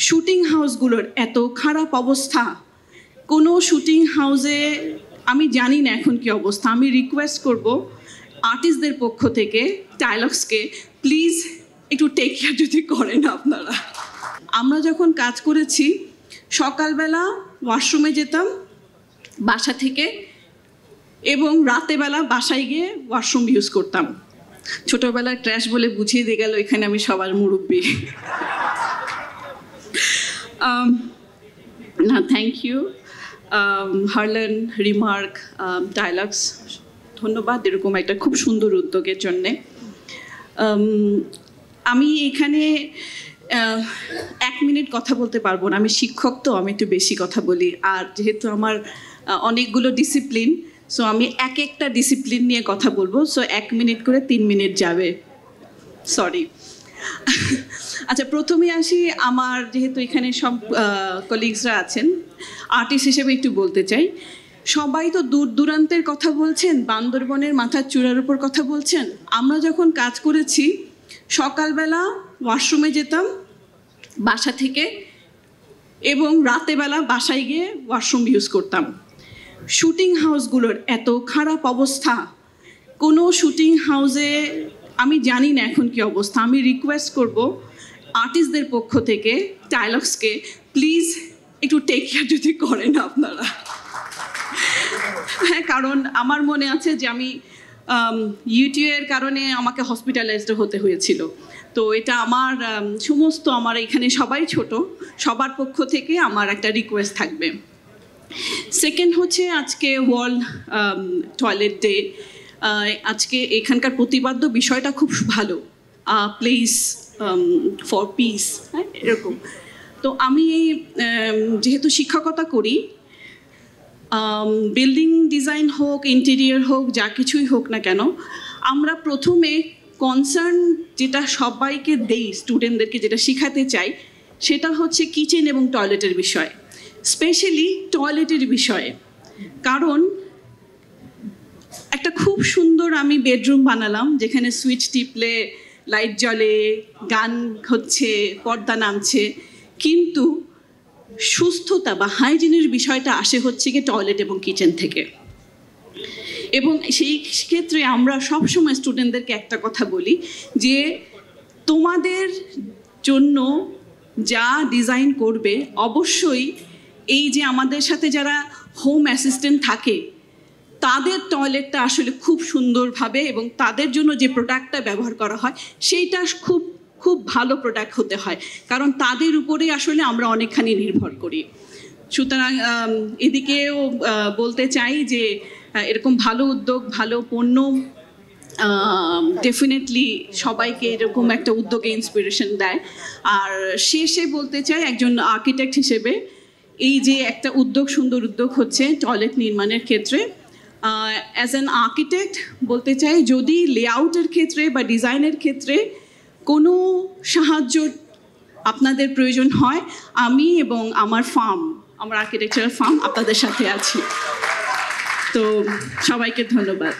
Shooting হাউসগুলোর এত খারাপ অবস্থা, কোনো শুটিং হাউসে আমি জানি না এখন কি অবস্থা। আমি রিকোয়েস্ট করব আর্টিস্টদের পক্ষ থেকে ডায়লগসকে প্লিজ একটু টেক কেয়ার যদি করেন আপনারা। আমরা যখন কাজ করেছি সকালবেলা ওয়াশরুমে যেতাম বাসা থেকে এবং রাতেবেলা বাসায় গিয়ে ওয়াশরুম ইউজ করতাম। ছোটোবেলার ক্র্যাশ বলে বুঝিয়ে দিয়ে গেল এখানে আমি সবার মুরব্বী। না, থ্যাংক ইউ হারলেন, রিমার্ক, ডায়লগস, ধন্যবাদ এরকম একটা খুব সুন্দর উদ্যোগের জন্যে। আমি এখানে 1 মিনিট কথা বলতে পারবো না, আমি শিক্ষক তো আমি একটু বেশি কথা বলি। আর যেহেতু আমার অনেকগুলো ডিসিপ্লিন, সো আমি একটা ডিসিপ্লিন নিয়ে কথা বলবো, সো 1 মিনিট করে 3 মিনিট যাবে, সরি। আচ্ছা, প্রথমে আসি, আমার যেহেতু এখানে সব কলিগসরা আছেন, আর্টিস্ট হিসেবে একটু বলতে চাই। সবাই তো দূর দূরান্তের কথা বলছেন, বান্দরবনের মাথার চূড়ার উপর কথা বলছেন। আমরা যখন কাজ করেছি সকালবেলা ওয়াশরুমে যেতাম বাসা থেকে এবং রাতেবেলা বাসায় গিয়ে ওয়াশরুম ইউজ করতাম। শুটিং হাউসগুলোর এত খারাপ অবস্থা, কোনো শুটিং হাউসে আমি জানি না এখন কি অবস্থা। আমি রিকোয়েস্ট করব আর্টিস্টদের পক্ষ থেকে ডায়লগসকে প্লিজ একটু টেক কেয়ার যদি করেন আপনারা। হ্যাঁ, কারণ আমার মনে আছে যে আমি ইউটিউবের কারণে আমাকে হসপিটালাইজড হতে হয়েছিল। তো এটা আমার সমস্ত, আমার এখানে সবাই ছোট, সবার পক্ষ থেকে আমার একটা রিকোয়েস্ট থাকবে। সেকেন্ড হচ্ছে আজকে ওয়ার্ল্ড টয়লেট ডে। আজকে এখানকার প্রতিবাদ্য বিষয়টা খুব ভালো, প্লেস ফর পিস, হ্যাঁ এরকম। তো আমি যেহেতু শিক্ষকতা করি, বিল্ডিং ডিজাইন হোক, ইন্টেরিয়র হোক, যা কিছুই হোক না কেন, আমরা প্রথমে কনসার্ন যেটা সবাইকে দেই, স্টুডেন্টদেরকে যেটা শেখাতে চাই, সেটা হচ্ছে কিচেন এবং টয়লেটের বিষয়, স্পেশালি টয়লেটের বিষয়ে। কারণ একটা খুব সুন্দর আমি বেডরুম বানালাম যেখানে সুইচ টিপলে লাইট জ্বলে, গান হচ্ছে, পর্দা নামছে, কিন্তু সুস্থতা বা হাইজিনের বিষয়টা আসে হচ্ছে গিয়ে টয়লেট এবং কিচেন থেকে। এবং সেই ক্ষেত্রে আমরা সবসময় স্টুডেন্টদেরকে একটা কথা বলি যে তোমাদের জন্য যা ডিজাইন করবে অবশ্যই এই যে আমাদের সাথে যারা হোম অ্যাসিস্ট্যান্ট থাকে তাদের টয়লেটটা আসলে খুব সুন্দরভাবে এবং তাদের জন্য যে প্রোডাক্টটা ব্যবহার করা হয় সেইটা খুব খুব ভালো প্রোডাক্ট হতে হয়, কারণ তাদের উপরেই আসলে আমরা অনেকখানি নির্ভর করি। সুতরাং এদিকেও বলতে চাই যে এরকম ভালো উদ্যোগ, ভালো পণ্য ডেফিনেটলি সবাইকে এরকম একটা উদ্যোগে ইন্সপিরেশন দেয়। আর শেষে বলতে চাই একজন আর্কিটেক্ট হিসেবে, এই যে একটা উদ্যোগ, সুন্দর উদ্যোগ হচ্ছে টয়লেট নির্মাণের ক্ষেত্রে, অ্যাজ অ্যান আর্কিটেক্ট বলতে চাই যদি লেআউটের ক্ষেত্রে বা ডিজাইনের ক্ষেত্রে কোনো সাহায্য আপনাদের প্রয়োজন হয়, আমি এবং আমার ফার্ম, আমার আর্কিটেকচারাল ফার্ম আপনাদের সাথে আছি। তো সবাইকে ধন্যবাদ।